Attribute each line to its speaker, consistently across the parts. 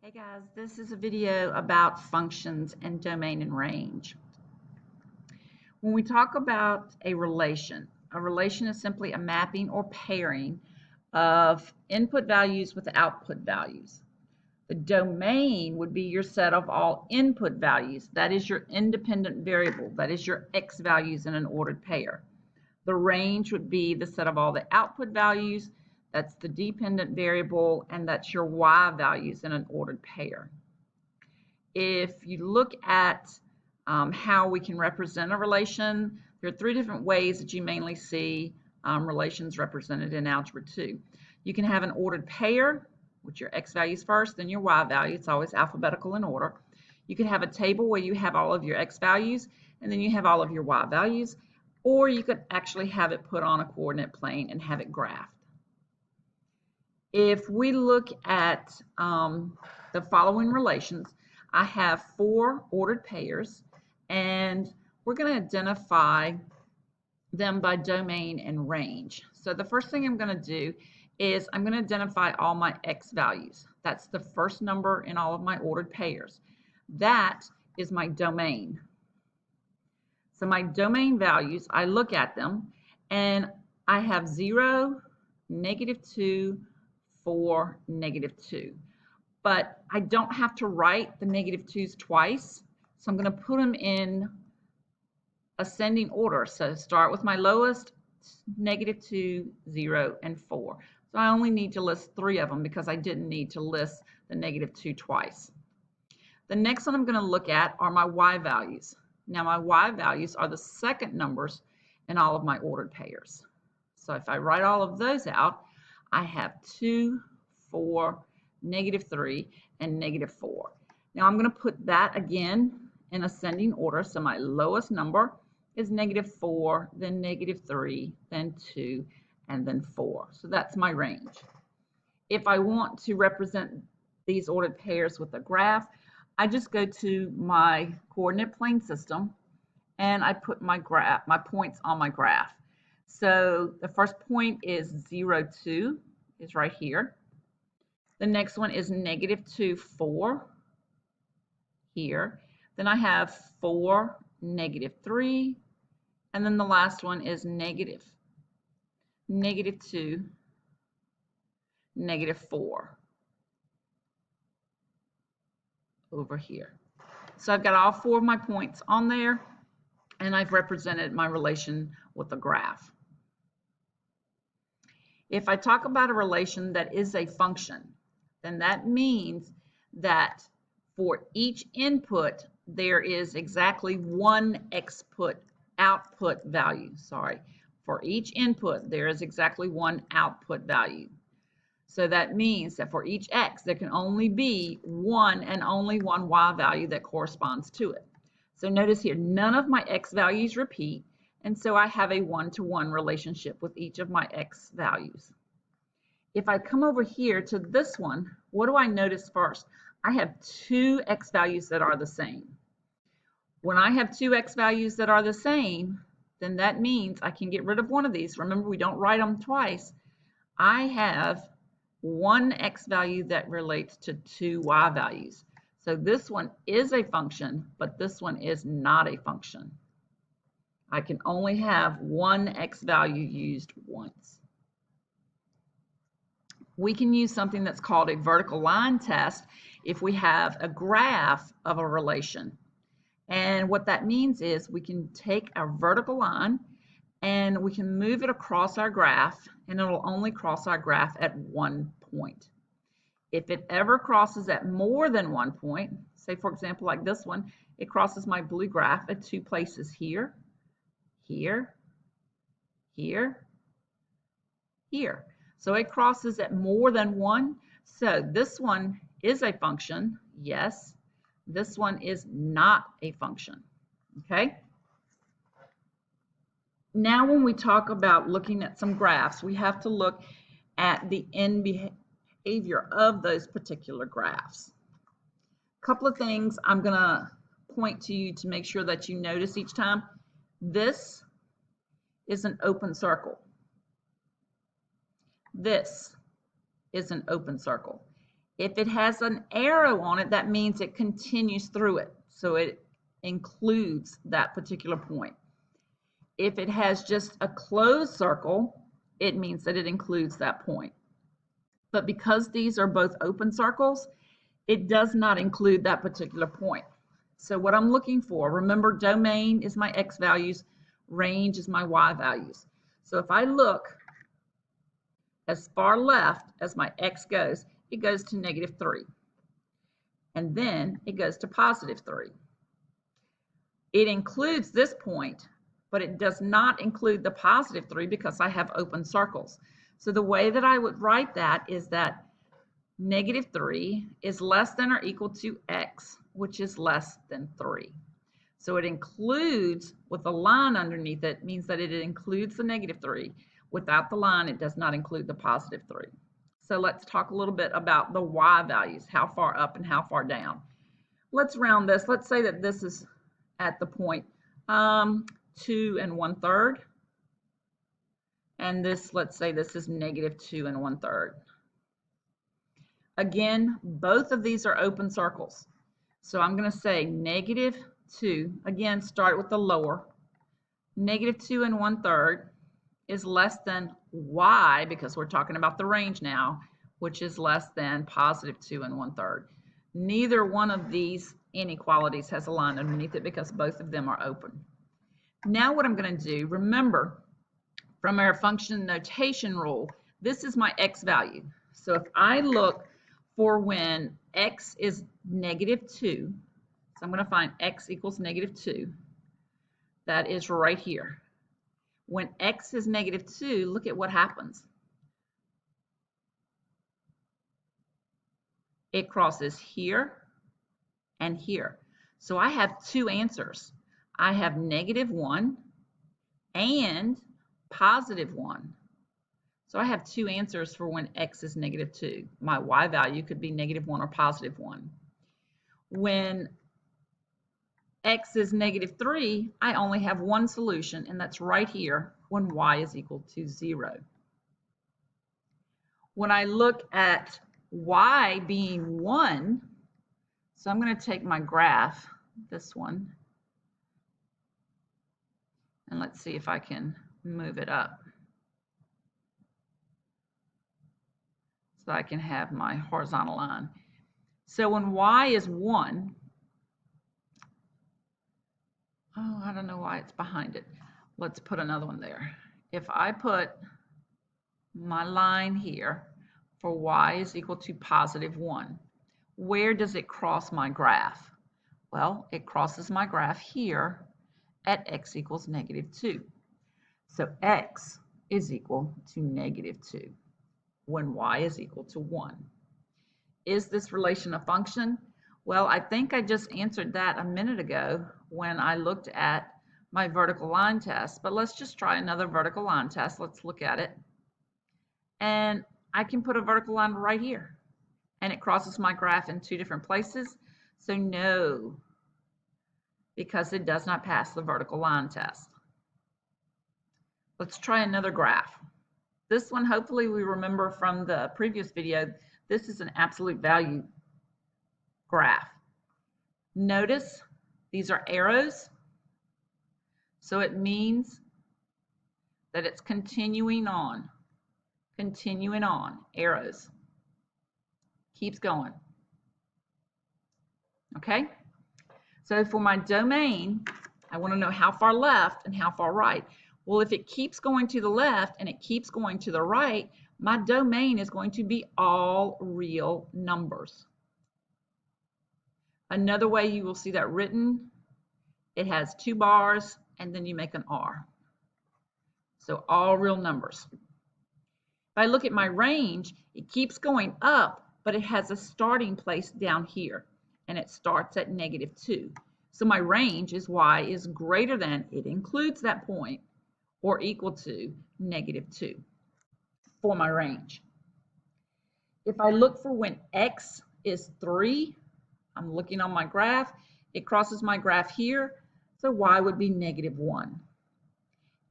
Speaker 1: Hey guys, this is a video about functions and domain and range. When we talk about a relation is simply a mapping or pairing of input values with output values. The domain would be your set of all input values. That is your independent variable. That is your X values in an ordered pair. The range would be the set of all the output values. That's the dependent variable, and that's your Y values in an ordered pair. If you look at how we can represent a relation, there are three different ways that you mainly see relations represented in Algebra 2. You can have an ordered pair, with your X values first, then your Y value. It's always alphabetical in order. You could have a table where you have all of your X values, and then you have all of your Y values, or you could actually have it put on a coordinate plane and have it graphed. If we look at the following relations, I have 4 ordered pairs, and we're going to identify them by domain and range. So the first thing I'm going to do is I'm going to identify all my X values. That's the first number in all of my ordered pairs. That is my domain. So my domain values, I look at them, and I have 0, -2, 4, -2. But I don't have to write the -2's twice, so I'm going to put them in ascending order. So start with my lowest, -2, 0, and 4. So I only need to list 3 of them because I didn't need to list the -2 twice. The next one I'm going to look at are my Y values. Now my Y values are the second numbers in all of my ordered pairs. So if I write all of those out, I have 2, 4, -3, and -4. Now I'm going to put that again in ascending order. So my lowest number is -4, then -3, then 2, and then 4. So that's my range. If I want to represent these ordered pairs with a graph, I just go to my coordinate plane system and I put my points on my graph. So the first point is 0, 2 is right here. The next one is -2, 4 here. Then I have 4, -3, and then the last one is -2, -4 over here. So I've got all 4 of my points on there, and I've represented my relation with a graph. If I talk about a relation that is a function, then that means that for each input, there is exactly one output value. For each input, there is exactly one output value. So that means that for each X, there can only be one and only one Y value that corresponds to it. So notice here, none of my X values repeat, and so I have a one-to-one relationship with each of my X values. If I come over here to this one, what do I notice first? I have 2 X values that are the same. When I have 2 X values that are the same, then that means I can get rid of one of these. Remember, we don't write them twice. I have one X value that relates to 2 Y values. So this one is a function, but this one is not a function. I can only have one X value used once. We can use something that's called a vertical line test if we have a graph of a relation. And what that means is we can take our vertical line and we can move it across our graph, and it'll only cross our graph at one point. If it ever crosses at more than one point, say for example like this one, it crosses my blue graph at 2 places here, here, here, here. So it crosses at more than one. So this one is a function, yes. This one is not a function, okay? Now when we talk about looking at some graphs, we have to look at the end behavior of those particular graphs. A couple of things I'm going to point to you to make sure that you notice each time. This is an open circle. This is an open circle. If it has an arrow on it, that means it continues through it. So it includes that particular point. If it has just a closed circle, it means that it includes that point. But because these are both open circles, it does not include that particular point. So what I'm looking for, remember, domain is my x values, range is my y values. So if I look as far left as my x goes, it goes to -3. And then it goes to +3. It includes this point, but it does not include the +3 because I have open circles. So the way that I would write that is that -3 is less than or equal to x, which is less than 3. So it includes, with a line underneath it, means that it includes the -3. Without the line, it does not include the +3. So let's talk a little bit about the y values, how far up and how far down. Let's round this. Let's say that this is at the point 2 1/3. And this, let's say this is -2 1/3. Again, both of these are open circles. So I'm going to say -2, again, start with the lower. -2 1/3 is less than y, because we're talking about the range now, which is less than +2 1/3. Neither one of these inequalities has a line underneath it because both of them are open. Now what I'm going to do, remember, from our function notation rule, this is my x value. So if I look for when x is -2, so I'm going to find x equals -2. That is right here. When x is -2, look at what happens. It crosses here and here. So I have two answers. I have -1 and +1. So I have two answers for when x is -2. My y value could be -1 or +1. When x is -3, I only have one solution, and that's right here when y is equal to 0. When I look at y being 1, so I'm going to take my graph, this one, and let's see if I can move it up so I can have my horizontal line. So when y is 1, oh, I don't know why it's behind it. Let's put another one there. If I put my line here for y is equal to +1, where does it cross my graph? Well, it crosses my graph here at x equals -2. So x is equal to -2 when y is equal to 1. Is this relation a function? Well, I think I just answered that a minute ago when I looked at my vertical line test, but let's just try another vertical line test. Let's look at it. And I can put a vertical line right here, and it crosses my graph in two different places. So no, because it does not pass the vertical line test. Let's try another graph. This one, hopefully we remember from the previous video, this is an absolute value graph. Notice these are arrows, so it means that it's continuing on, arrows. Keeps going. Okay? So for my domain, I want to know how far left and how far right. Well, if it keeps going to the left and it keeps going to the right, my domain is going to be all real numbers. Another way you will see that written, it has two bars and then you make an R. So all real numbers. If I look at my range, it keeps going up, but it has a starting place down here, and it starts at -2. So my range is y is greater than, it includes that point, or equal to -2 for my range. If I look for when x is 3, I'm looking on my graph, it crosses my graph here, so y would be -1.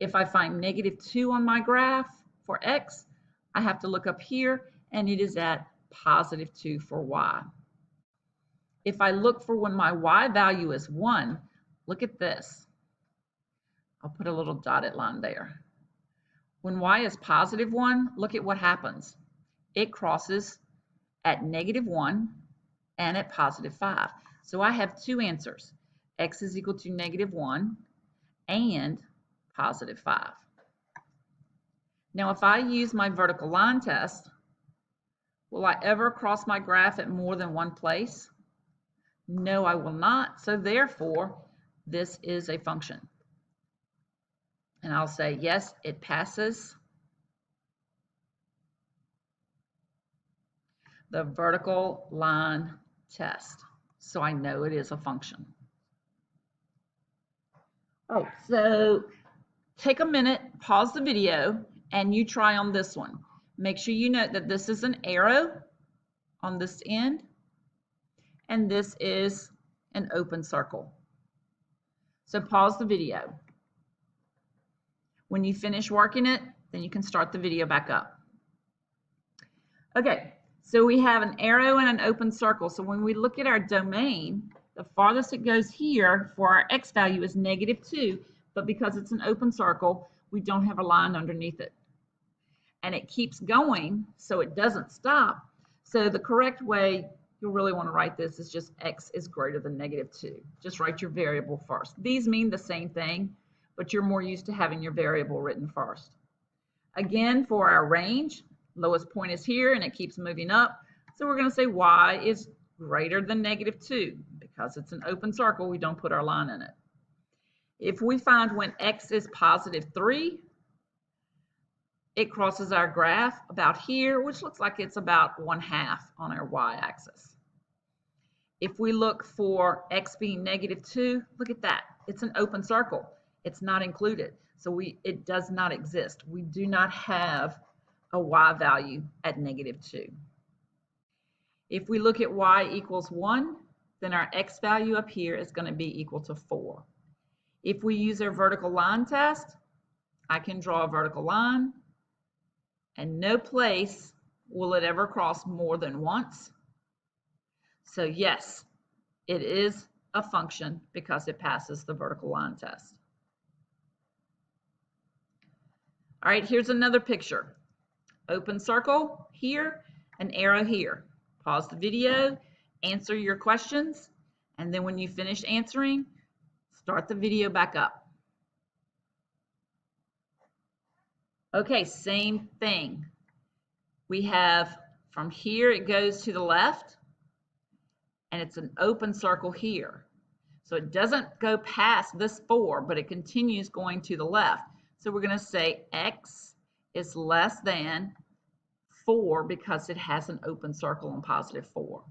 Speaker 1: If I find -2 on my graph for x, I have to look up here, and it is at positive 2 for y. If I look for when my y value is 1, look at this. I'll put a little dotted line there. When y is positive 1, look at what happens. It crosses at negative 1 and at positive 5. So I have two answers. X is equal to negative 1 and positive 5. Now, if I use my vertical line test, will I ever cross my graph at more than one place? No, I will not. So therefore, this is a function. And I'll say, yes, it passes the vertical line test. So I know it is a function. Oh, so take a minute, pause the video, and you try on this one. Make sure you note that this is an arrow on this end, and this is an open circle. So pause the video. When you finish working it, then you can start the video back up. Okay, so we have an arrow and an open circle. So when we look at our domain, the farthest it goes here for our x value is negative 2, but because it's an open circle, we don't have a line underneath it. And it keeps going, so it doesn't stop. So the correct way you'll really want to write this is just x is greater than negative 2. Just write your variable first. These mean the same thing, but you're more used to having your variable written first. Again, for our range, lowest point is here and it keeps moving up. So we're going to say y is greater than negative 2. Because it's an open circle, we don't put our line in it. If we find when x is positive 3, it crosses our graph about here, which looks like it's about 1/2 on our y-axis. If we look for x being negative 2, look at that. It's an open circle. It's not included. So it does not exist. We do not have a y value at negative 2. If we look at y equals 1, then our x value up here is going to be equal to 4. If we use our vertical line test, I can draw a vertical line, and no place will it ever cross more than once. So yes, it is a function because it passes the vertical line test. All right, here's another picture. Open circle here, an arrow here. Pause the video, answer your questions, and then when you finish answering, start the video back up. Okay, same thing. We have from here, it goes to the left, and it's an open circle here. So it doesn't go past this 4, but it continues going to the left. So we're going to say x is less than 4 because it has an open circle on positive 4.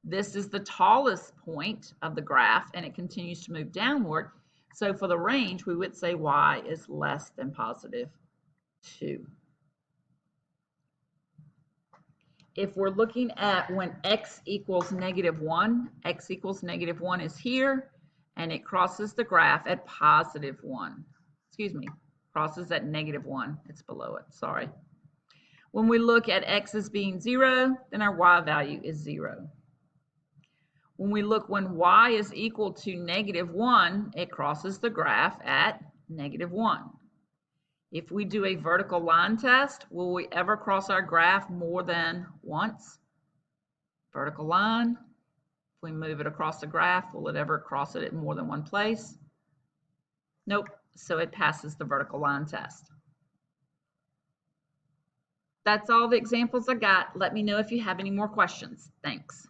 Speaker 1: This is the tallest point of the graph, and it continues to move downward. So for the range, we would say y is less than positive 2. If we're looking at when x equals negative 1, x equals negative 1 is here, and it crosses the graph at positive 1. Excuse me, crosses at negative 1. It's below it, sorry. When we look at x as being 0, then our y value is 0. When we look when y is equal to negative 1, it crosses the graph at negative 1. If we do a vertical line test, will we ever cross our graph more than once? Vertical line. If we move it across the graph, will it ever cross it at more than one place? Nope. So it passes the vertical line test. That's all the examples I got. Let me know if you have any more questions. Thanks.